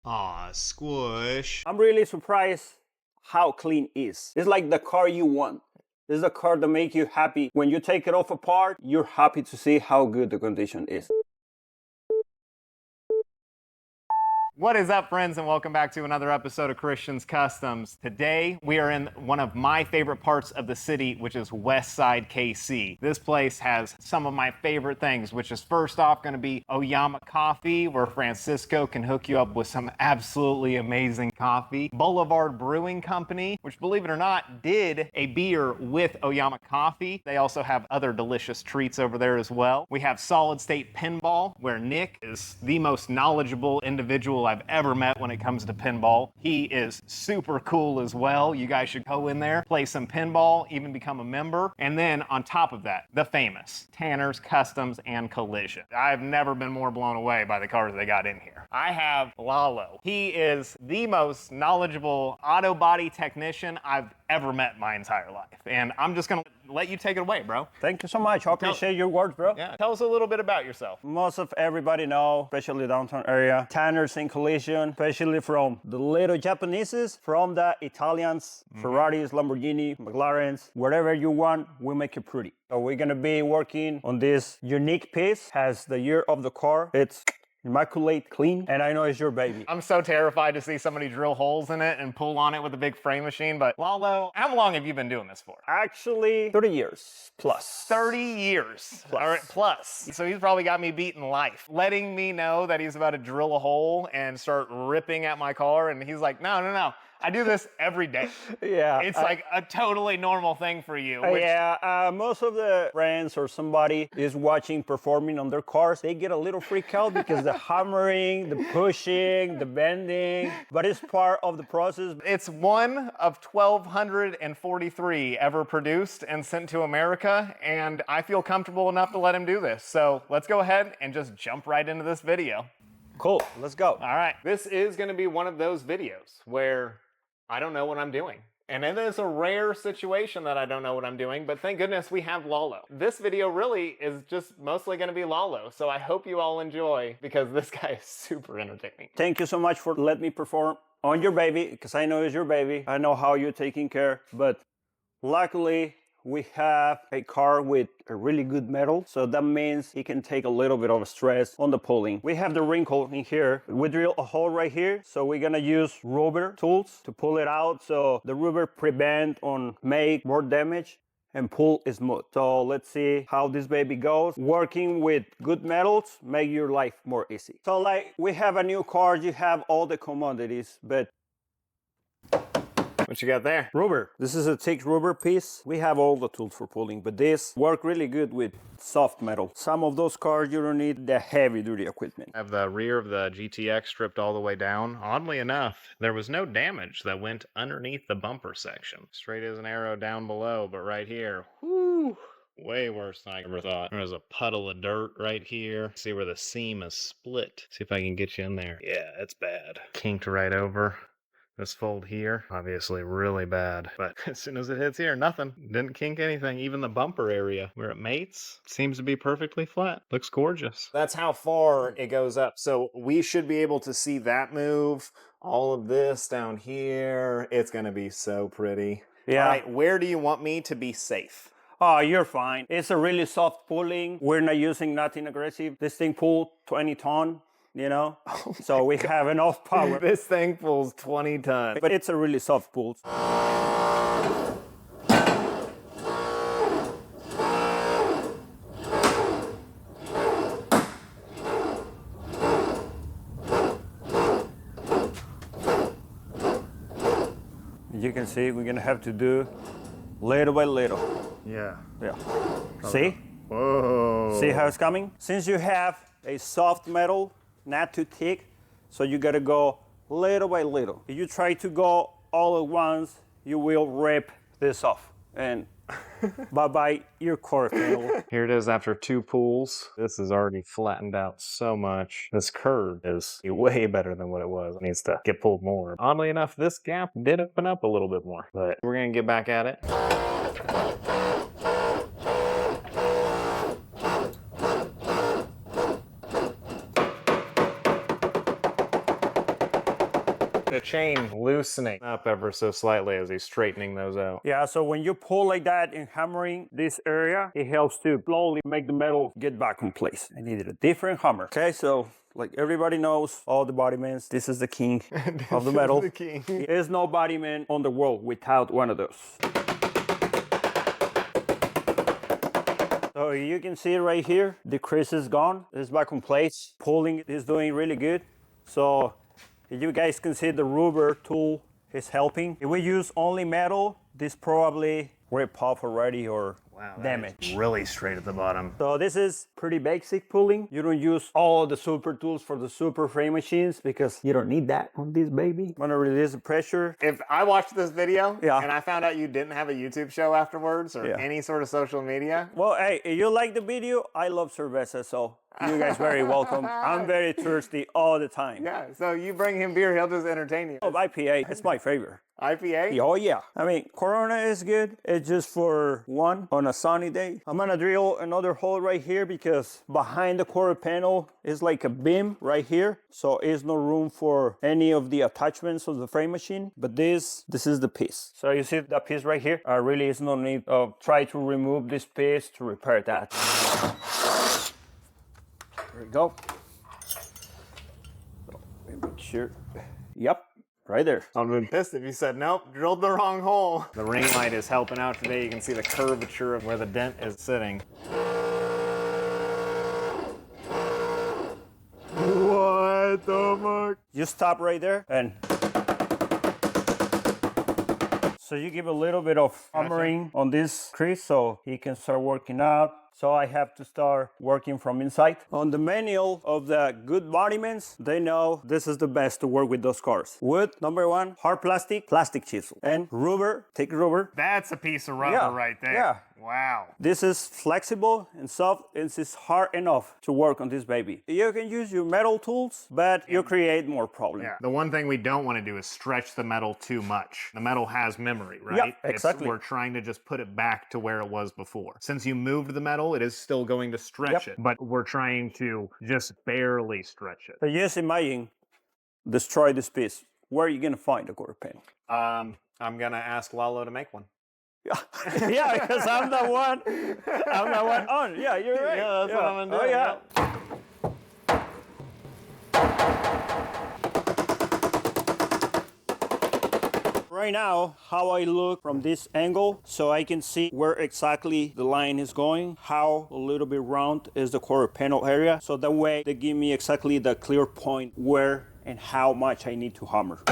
Aw, squish. I'm really surprised how clean it is. It's like the car you want. It's the car that makes you happy. When you take it off apart, you're happy to see how good the condition is. What is up, friends, and welcome back to another episode of Khrisstian's Customs. Today, we are in one of my favorite parts of the city, which is West Side KC. This place has some of my favorite things, which is first off going to be Oyama Coffee, where Francisco can hook you up with some absolutely amazing coffee. Boulevard Brewing Company, which, believe it or not, did a beer with Oyama Coffee. They also have other delicious treats over there as well. We have Solid State Pinball, where Nick is the most knowledgeable individual I've ever met when it comes to pinball. He is super cool as well. You guys should go in there, play some pinball, even become a member. And then on top of that, the famous Tanner's Customs and Collision. I've never been more blown away by the cars they got in here. I have Lalo. He is the most knowledgeable auto body technician I've ever met in my entire life. And I'm just gonna let you take it away, bro. Thank you so much. I appreciate your words, bro. Yeah, tell us a little bit about yourself. Most of everybody know, especially downtown area, Tanner's and Collision, especially from the little Japaneses, from the Italians, Ferraris, Lamborghini, McLarens, whatever you want, we make it pretty. So we're gonna be working on this unique piece, has the year of the car. It's immaculate, clean, and I know it's your baby. I'm so terrified to see somebody drill holes in it and pull on it with a big frame machine, but Lalo, how long have you been doing this for? Actually, 30 years plus. 30 years. Plus. All right, plus. So he's probably got me beaten life. Letting me know that he's about to drill a hole and start ripping at my car, and he's like, no. I do this every day. Yeah. It's like a totally normal thing for you. Which, most of the friends or somebody is watching performing on their cars, they get a little freaked out because the hammering, the pushing, the bending, but it's part of the process. It's one of 1,243 ever produced and sent to America, and I feel comfortable enough to let him do this. So let's go ahead and just jump right into this video. Cool, let's go. All right, this is gonna be one of those videos where I don't know what I'm doing. And it is a rare situation that I don't know what I'm doing, but thank goodness we have Lalo. This video really is just mostly gonna be Lalo, so I hope you all enjoy because this guy is super entertaining. Thank you so much for letting me perform on your baby, because I know it's your baby. I know how you're taking care, but luckily we have a car with a really good metal, so that means it can take a little bit of stress on the pulling. We have the wrinkle in here. We drill a hole right here, so we're gonna use rubber tools to pull it out, so the rubber prevent on make more damage and pull is smooth. So let's see how this baby goes. Working with good metals make your life more easy. So like we have a new car, you have all the commodities, but what you got there? rubber. This is a thick rubber piece. We have all the tools for pulling, but this work really good with soft metal. Some of those cars, you don't need the heavy duty equipment. I have the rear of the GTX stripped all the way down. Oddly enough, there was no damage that went underneath the bumper section. Straight as an arrow down below, but right here, whoo, way worse than I ever thought. There's a puddle of dirt right here. See where the seam is split. See if I can get you in there. Yeah, it's bad. Kinked right over. This fold here, obviously really bad, but as soon as it hits here, nothing. Didn't kink anything. Even the bumper area where it mates seems to be perfectly flat. Looks gorgeous. That's how far it goes up. So we should be able to see that move. All of this down here. It's gonna be so pretty. Yeah. All right, where do you want me to be safe? Oh, you're fine. It's a really soft pulling. We're not using nothing aggressive. This thing pulled 20 ton. You know, so we have enough power. This thing pulls 20 tons. But it's a really soft pull. You can see we're gonna have to do little by little. Yeah. Yeah. See? Whoa. See how it's coming? Since you have a soft metal, not too thick, so you gotta go little by little. If you try to go all at once, you will rip this off and bye-bye your core panel. Here it is after 2 pulls. This is already flattened out so much. This curve is way better than what it was. It needs to get pulled more. Oddly enough, this gap did open up a little bit more, but we're gonna get back at it. The chain loosening up ever so slightly as he's straightening those out. Yeah, so when you pull like that and hammering this area, it helps to slowly make the metal get back in place. I needed a different hammer. Okay, so like everybody knows, all the bodymans, this is the king of the metal. The king. There's no bodyman on the world without one of those. So you can see right here, the crease is gone. It's back in place. Pulling is doing really good. So you guys can see the rubber tool is helping. If we use only metal, this probably rip off already or damage. Really straight at the bottom. So this is pretty basic pulling. You don't use all the super tools for the super frame machines because you don't need that on this baby. I'm gonna release the pressure. If I watched this video Yeah. and I found out you didn't have a YouTube show afterwards or Yeah. any sort of social media, Well, hey, if you like the video, I love cerveza, so you guys very welcome. I'm very thirsty all the time. yeah, so you bring him beer, he'll just entertain you. Oh, IPA, it's my favorite. IPA? Oh yeah, I mean, Corona is good. It's just for one on a sunny day. I'm gonna drill another hole right here because behind the quarter panel is like a beam right here. So there's no room for any of the attachments of the frame machine. But this is the piece. So you see that piece right here? Really is no need of try to remove this piece to repair that. There we go. So, let me make sure. Yep. Right there. I'd been pissed if you said, nope, drilled the wrong hole. The ring light is helping out today. You can see the curvature of where the dent is sitting. What the fuck? You stop right there and so you give a little bit of hammering on this crease so he can start working out. So I have to start working from inside. On the manual of the good bodymans, they know this is the best to work with those cars. Wood, number one, hard plastic, plastic chisel. And rubber, thick rubber. That's a piece of rubber Yeah, right there. yeah. Wow. This is flexible and soft, and it's hard enough to work on this baby. You can use your metal tools, but you create more problems. Yeah. The one thing we don't want to do is stretch the metal too much. The metal has memory, right? Yeah, exactly. We're trying to just put it back to where it was before. Since you moved the metal, it is still going to stretch it, but we're trying to just barely stretch it. So just imagine, destroy this piece. Where are you gonna find a quarter panel? I'm gonna ask Lalo to make one. Yeah, yeah, because I'm the one. I'm the one on. Yeah, you're right. Yeah, that's what I'm gonna do. Oh yeah. Right now, how I look from this angle, so I can see where exactly the line is going, how a little bit round is the quarter panel area. So that way, they give me exactly the clear point where and how much I need to hammer.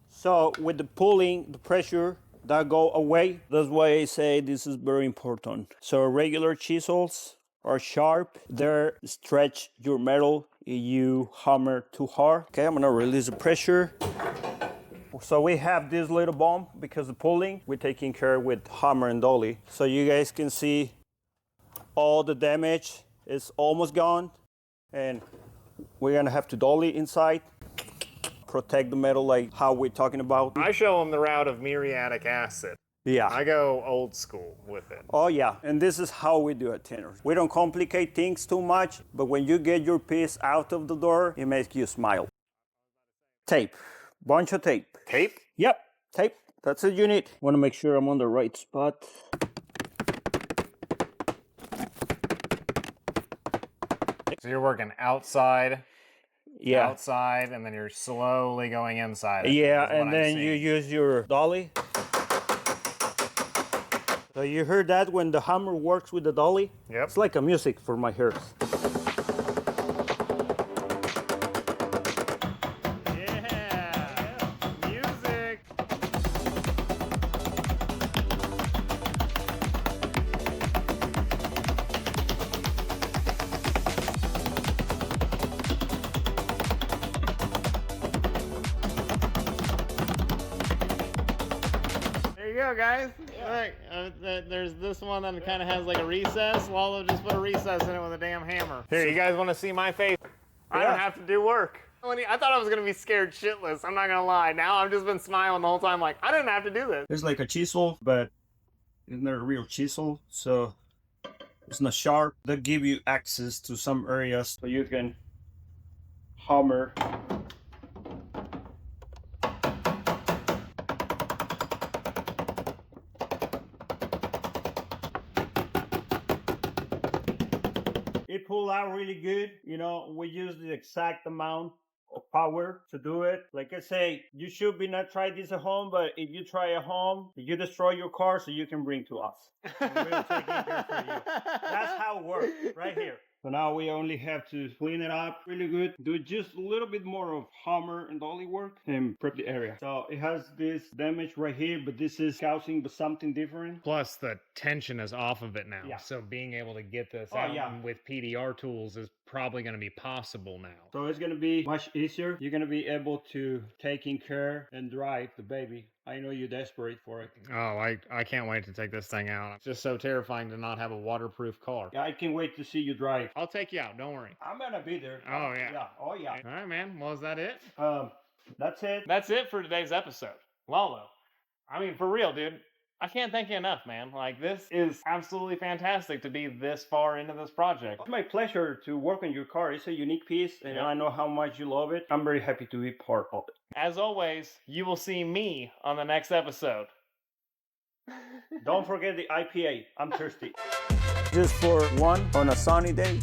So with the pulling, the pressure that go away, that's why I say this is very important. So regular chisels are sharp, they stretch your metal if you hammer too hard. Okay, I'm gonna release the pressure. So we have this little bump because the pulling, we're taking care with hammer and dolly. So you guys can see all the damage is almost gone. And we're gonna have to dolly inside, protect the metal like how we're talking about. I show them the route of muriatic acid. Yeah. I go old school with it. Oh yeah, and this is how we do it, Tanner. We don't complicate things too much, but when you get your piece out of the door, it makes you smile. Tape, bunch of tape. Tape? Yep, tape, that's it you need. Want to make sure I'm on the right spot. So you're working outside, Yeah. outside, and then you're slowly going inside. Yeah, is what and I'm then you seeing. use your dolly. So you heard that when the hammer works with the dolly? Yep. It's like a music for my ears. Yeah, music. There you go, guys. Look, there's this one that kind of has like a recess. Lalo just put a recess in it with a damn hammer. Here, you guys want to see my face? I don't Yeah. have to do work. I thought I was gonna be scared shitless. I'm not gonna lie. Now I've just been smiling the whole time, like I didn't have to do this. There's like a chisel, but it's not a real chisel, so it's not sharp. That give you access to some areas so you can hammer. It pulled out really good. You know, we use the exact amount of power to do it. Like I say, you should be not try this at home, but if you try at home, you destroy your car so you can bring to us. And we'll take care for you. That's how it works, right here. So now we only have to clean it up really good. Do just a little bit more of hammer and dolly work and prep the area. So it has this damage right here, but this is causing something different. Plus, the tension is off of it now. Yeah. So being able to get this Oh, out yeah. with PDR tools is probably going to be possible now. So it's going to be much easier. You're going to be able to taking care and drive the baby. I know you're desperate for it. Oh, I can't wait to take this thing out. It's just so terrifying to not have a waterproof car. Yeah, I can't wait to see you drive. I'll take you out, don't worry. I'm going to be there. Oh, yeah. Yeah. Oh, yeah. All right, man. Well, is that it? That's it. That's it for today's episode. Lalo, I mean, for real, dude. I can't thank you enough, man. Like, this is absolutely fantastic to be this far into this project. It's my pleasure to work on your car. It's a unique piece, and I know how much you love it. I'm very happy to be part of it. As always, you will see me on the next episode. Don't forget the IPA. I'm thirsty. Just for one on a sunny day.